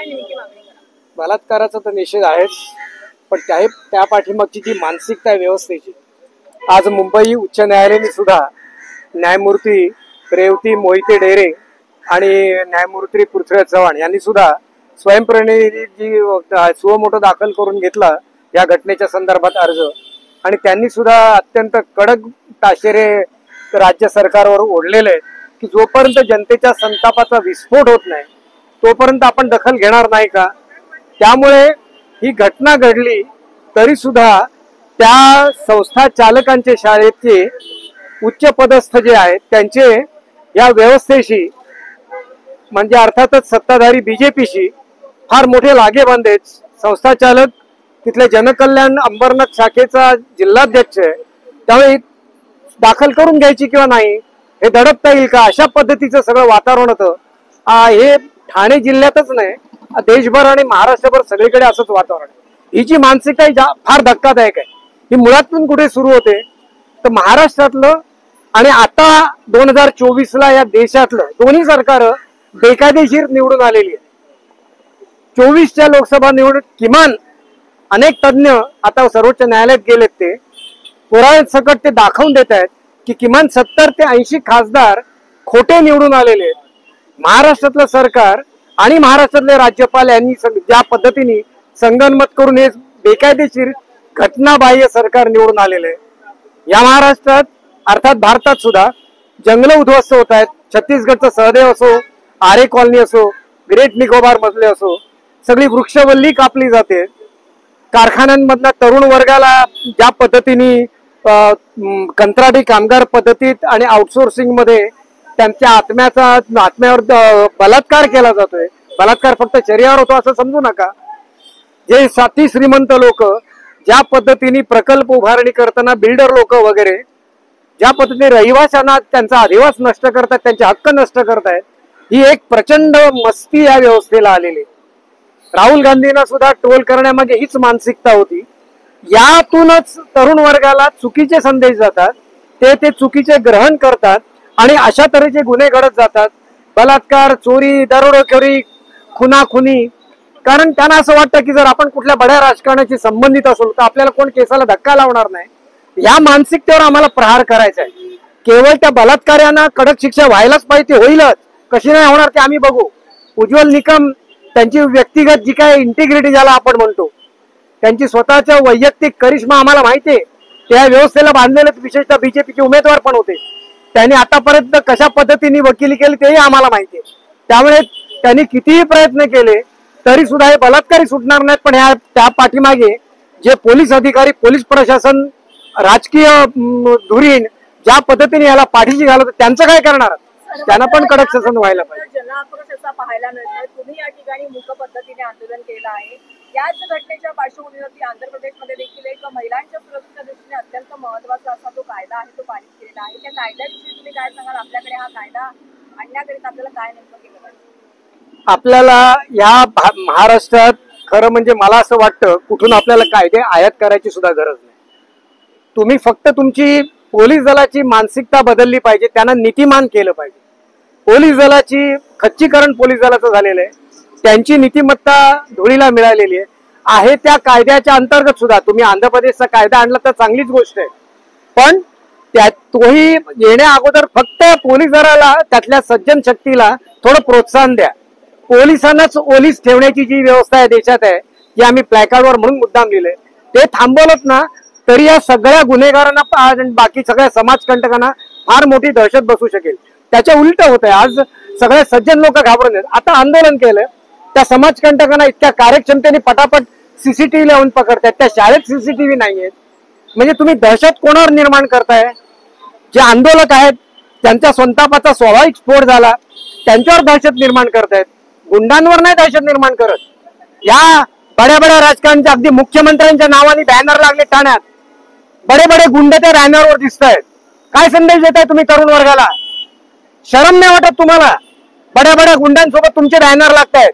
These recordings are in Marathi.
नेमकी मागणी करा? बलात्काराचा तर निषेध आहेच, पण त्या पाठीमागची जी मानसिकता आहे व्यवस्थेची, आज मुंबई उच्च न्यायालयाने सुद्धा न्यायमूर्ती रेवती मोहिते डेरे आणि न्यायमूर्ती पृथ्वीराज चव्हाण यांनी सुद्धा स्वयंप्रणित जी सुमोटो दाखल करून घेतला या घटनेच्या संदर्भात अर्ज, आणि त्यांनी सुद्धा अत्यंत कडक ताशेरे राज्य सरकारवर ओढलेले की जोपर्यंत जनतेच्या संतापाचा विस्फोट होत नाही तोपर्यंत आपण दखल घेणार नाही का. त्यामुळे ही घटना घडली तरी सुद्धा त्या संस्था चालकांचे, शाळेचे उच्च पदस्थ जे आहेत त्यांचे या व्यवस्थेशी म्हणजे अर्थातच सत्ताधारी बीजेपीशी फार मोठे लागेबांध आहेत. संस्था चालक तिथले जनकल्याण अंबरनाथ शाखेचा जिल्हाध्यक्ष आहे, त्यामुळे दाखल करून घ्यायची किंवा नाही हे दडपता येईल का, अशा पद्धतीचं सगळं वातावरण होतं. हे ठाणे जिल्ह्यातच नाही, देशभर आणि महाराष्ट्रभर सगळीकडे असंच वातावरण. ही जी मानसिकता फार धक्कादायक आहे. ही मुळातून कुठे सुरू होते तर महाराष्ट्रातलं आणि आता 2024ला या देशातलं दोन्ही सरकार बेकायदेशीर निवडून आलेली आहे. 24च्या लोकसभा निवडणूक किमान अनेक तज्ञ आता सर्वोच्च न्यायालयात गेलेत, ते पुराव्यांसकट ते दाखवून देत आहेत की किमान 70 ते 80 खासदार खोटे निवडून आलेले आहेत. महाराष्ट्रातलं सरकार आणि महाराष्ट्रातले राज्यपाल यांनी ज्या पद्धतीने संगनमत करून हे बेकायदेशीर घटनाबाह्य सरकार निवडून आलेले आहे. या महाराष्ट्रात अर्थात भारतात सुद्धा जंगल उद्ध्वस्त होत आहेत. छत्तीसगडचं सहदेव असो, आरे कॉलनी असो, ग्रेट निकोबार मधले असो, सगळी वृक्षवल्ली कापली जाते. कारखान्यांमधल्या तरुण वर्गाला ज्या पद्धतीने कंत्राटी कामगार पद्धतीत आणि आउटसोर्सिंग मध्ये त्यांच्या आत्म्यावर बलात्कार केला जातोय. बलात्कार फक्त शरीरावर होतो असं समजू नका. जे साथी श्रीमंत लोक ज्या पद्धतीने प्रकल्प उभारणी करताना बिल्डर लोक वगैरे ज्या पद्धतीने रहिवाशांना त्यांचा अधिवास नष्ट करतात, त्यांचे हक्क नष्ट करतायत, ही एक प्रचंड मस्ती या व्यवस्थेला आलेली. राहुल गांधींना सुद्धा ट्रोल करण्यामागे हीच मानसिकता होती. यातूनच तरुण वर्गाला चुकीचे संदेश जातात, ते चुकीचे ग्रहण करतात आणि अशा तऱ्हेचे गुन्हे घडत जातात. बलात्कार, चोरी, दरोडेखोरी, खुनाखुनी. कारण त्यांना असं वाटतं की जर आपण कुठल्या बड्या राजकारणाशी संबंधित असलो तर आपल्याला कोण केसाला धक्का लावणार नाही. या मानसिकतेवर आम्हाला प्रहार करायचा आहे. केवळ त्या बलात्काऱ्यांना कडक शिक्षा व्हायलाच पाहिजे, होईलच, कशी नाही होणार ते आम्ही बघू. उज्ज्वल निकम त्यांची व्यक्तिगत जी काय इंटिग्रिटी ज्याला आपण म्हणतो, त्यांची स्वतःचा वैयक्तिक करिश्मा आम्हाला माहिती आहे. त्या व्यवस्थेला बांधलेले विशेषतः बीजेपीचे उमेदवार पण होते. त्यांनी आतापर्यंत कशा पद्धतीने वकिली केली तेही आम्हाला माहिती आहे. त्यामुळे त्यांनी कितीही प्रयत्न केले तरी सुद्धा हे बलात्कारी सुटणार नाहीत. पण त्या पाठीमागे जे पोलीस अधिकारी, पोलीस प्रशासन, राजकीय धुरीण ज्या पद्धतीने याला पाठीशी घालत त्यांचं काय करणार, त्यांना पण कडक शासन व्हायला पाहिजे. जनाक्रोश असा पाहायला मिळतोय. तुम्ही या ठिकाणी मूक पद्धतीने आंदोलन केलं आहे. याच घटनेच्या पार्श्वभूमीवरती आंध्र प्रदेशमध्ये देखील एक महिलांच्या सुरक्षेच्या दृष्टीने अत्यंत महत्वाचा असा तो कायदा आहे, तो पारित केलेला आहे. त्या कायद्याविषयी तुम्ही काय सांगाल? आपल्याकडे हा कायदा आणण्याकरिता आपल्याला काय नेमकं केलं पाहिजे? आपल्याला या महाराष्ट्रात खरं म्हणजे मला असं वाटतं कुठून आपल्याला कायदे आयात करायची सुद्धा गरज नाही. तुम्ही फक्त तुमची पोलीस दलाची मानसिकता बदलली पाहिजे, त्यांना नीतिमान केलं पाहिजे. पोलीस दलाची खच्चीकरण पोलीस दलाचं झालेलं आहे, त्यांची नीतिमत्ता धुळीला मिळालेली आहे. त्या कायद्याच्या अंतर्गत सुद्धा तुम्ही आंध्र प्रदेशचा कायदा आणला तर चांगलीच गोष्ट आहे, पण तोही येण्या अगोदर फक्त पोलीस दलाला, त्यातल्या सज्जन शक्तीला थोडं प्रोत्साहन द्या. पोलिसांनाच ओलीस ठेवण्याची जी व्यवस्था या देशात आहे, जी आम्ही प्लॅकार्डवर म्हणून मुद्दाम लिहिलंय, ते थांबवलंच ना तरी या सगळ्या गुन्हेगारांना, बाकी सगळ्या समाजकंटकांना फार मोठी दहशत बसू शकेल. त्याच्या उलट होत आहे. आज सगळे सज्जन लोक घाबरून आहेत. आता आंदोलन केलं, त्या समाजकंटकांना इतक्या कार्यक्षमतेने पटापट सीसीटीव्ही लावून पकडतायत. त्या शाळेत सीसीटीव्ही नाहीयेत. म्हणजे तुम्ही दहशत कोणावर निर्माण करताय? जे आंदोलक आहेत त्यांच्या संतापाचा स्वाभाविक स्फोट झाला, त्यांच्यावर दहशत निर्माण करतायत. गुंडांवर नाही दहशत निर्माण करत. या बड्या बड्या राजकारण्यांच्या, अगदी मुख्यमंत्र्यांच्या नावाने बॅनर लागले ठाण्यात, बडे बडे गुंड त्या बॅनरवर दिसत आहेत. काय संदेश देताय तुम्ही तरुण वर्गाला? शरम नाही वाटत तुम्हाला? बड्या बड्या गुंडांसोबत तुमचे बॅनर लागतायत.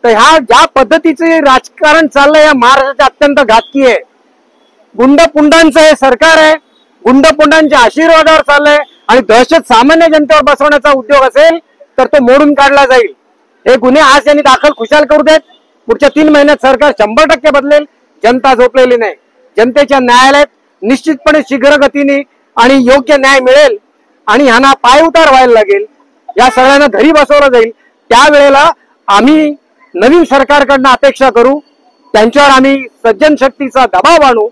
तर ह्या ज्या पद्धतीचे राजकारण चाललंय या महाराष्ट्राचे अत्यंत घातकी आहे. गुंडपुंडांचं हे सरकार आहे, गुंडपुंडांच्या आशीर्वादावर चाललंय आणि दहशत सामान्य जनतेवर बसवण्याचा उद्योग असेल तर तो मोडून काढला जाईल. हे गुन्हे आज यांनी दाखल खुशाल करू देत. पुढच्या 3 महिन्यात सरकार 100% बदलेल. जनता झोपलेली नाही. जनतेच्या न्यायालयात निश्चितपणे शीघ्र गतीने आणि योग्य न्याय मिळेल आणि ह्यांना पायउतार व्हायला लागेल. या सगळ्यांना घरी बसवलं जाईल. त्यावेळेला आम्ही नवीन सरकारकडनं अपेक्षा करू. त्यांच्यावर आम्ही सज्जन शक्तीचा दबाव आणू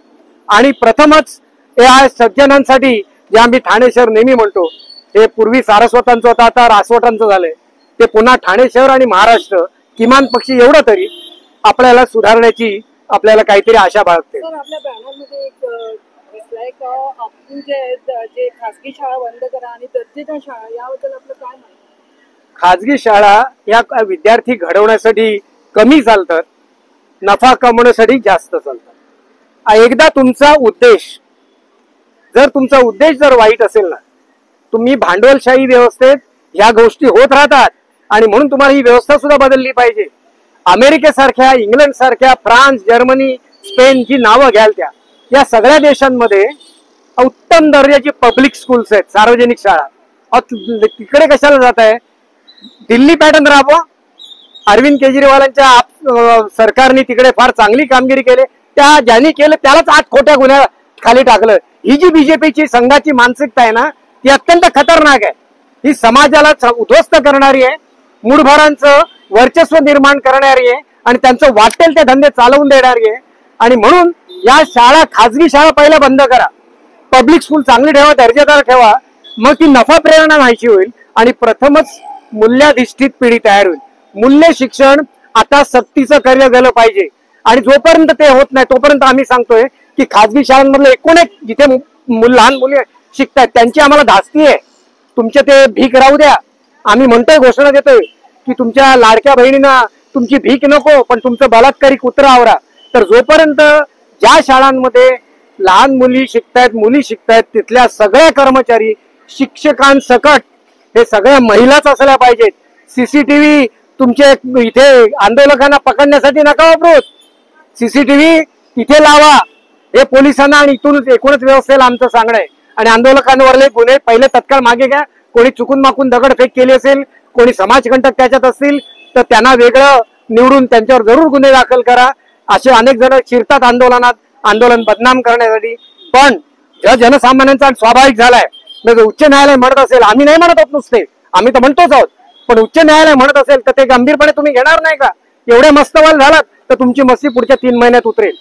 आणि प्रथमच या सज्जनांसाठी जे आम्ही ठाणे शहर नेहमी म्हणतो, हे पूर्वी सारस्वतांचं होतं, आता रासवटांचं झालंय, ते पुन्हा ठाणे शहर आणि महाराष्ट्र किमान पक्षी एवढं तरी आपल्याला सुधारण्याची आपल्याला काहीतरी आशा बाळगते. सर, आपल्या बॅनरमध्ये एक दिसलाय का आपण जे खासगी शाळा बंद करा आणि दर्जेदार शाळा, याबद्दल आपलं काय म्हणणं? खाजगी शाळा या विद्यार्थी घडवण्यासाठी कमी चालतात, नफा कमवण्यासाठी जास्त चालतात. एकदा तुमचा उद्देश जर वाईट असेल ना, तुम्ही भांडवलशाही व्यवस्थेत ह्या गोष्टी होत राहतात आणि म्हणून तुम्हाला ही व्यवस्था सुद्धा बदलली पाहिजे. अमेरिकेसारख्या, इंग्लंड सारख्या, फ्रान्स, जर्मनी, स्पेन जी नावं घ्याल या सगळ्या देशांमध्ये उत्तम दर्जाची पब्लिक स्कूल्स आहेत, सार्वजनिक शाळा. तिकडे कशाला जात आहे? दिल्ली पॅटर्न राबवा. अरविंद केजरीवालांच्या सरकारने तिकडे फार चांगली कामगिरी केली. त्या ज्यांनी केलं त्यालाच 8 खोट्या गुन्ह्या खाली टाकलं. ही जी बीजेपीची संघाची मानसिकता आहे ना, ती अत्यंत खतरनाक आहे. ही समाजाला उद्ध्वस्त करणारी आहे, मूढभरांचं वर्चस्व निर्माण करणारी आहे आणि त्यांचं वाटेल ते धंदे चालवून देणारी आहे. आणि म्हणून या शाळा, खाजगी शाळा पहिल्या बंद करा, पब्लिक स्कूल चांगली ठेवा, दर्जेदार ठेवा, मग ती नफा प्रेरणा नाहीशी होईल आणि प्रथमच मूल्याधिष्ठित पिढी तयार होईल. मूल्य शिक्षण आता सक्तीचं केलं गेलं पाहिजे आणि जोपर्यंत ते होत नाही तोपर्यंत आम्ही सांगतोय की खाजगी शाळांमधलं एकूण एक जिथे लहान मुले शिकतात त्यांची आम्हाला धास्ती आहे. तुमचे ते भीक राहू द्या. आम्ही म्हणतोय, घोषणा देतोय की तुमच्या लाडक्या बहिणींना तुमची भीक नको, पण तुमचं बलात्कारी कुत्रा आवरा. तर जोपर्यंत ज्या शाळांमध्ये लहान मुली शिकतायत तिथल्या सगळ्या कर्मचारी, शिक्षकांसकट हे सगळ्या महिलाच असल्या पाहिजेत. सीसीटीव्ही तुमचे इथे आंदोलकांना पकडण्यासाठी नका वापरू. सीसीटीव्ही इथे लावा. हे पोलिसांना आणि इथून एकूणच व्यवस्थेला आमचं सांगणं आहे. आणि आंदोलकांवरले गुन्हे पहिले तत्काळ मागे घ्या. कोणी चुकून माकून दगडफेक केली असेल, कोणी समाजकंटक त्याच्यात असतील तर त्यांना वेगळं निवडून त्यांच्यावर जरूर गुन्हे दाखल करा. असे अनेक जण शिरतात आंदोलनात, आंदोलन बदनाम करण्यासाठी. पण ज्या जनसामान्यांचा स्वाभाविक झालाय, उच्च न्यायालय म्हणत असेल, आम्ही नाही म्हणत आहोत नुसते, आम्ही तर म्हणतोच आहोत, पण उच्च न्यायालय म्हणत असेल तर ते गंभीरपणे तुम्ही घेणार नाही का? एवढे मस्तवाल झालात तर तुमची मस्ती पुढच्या 3 महिन्यात उतरेल.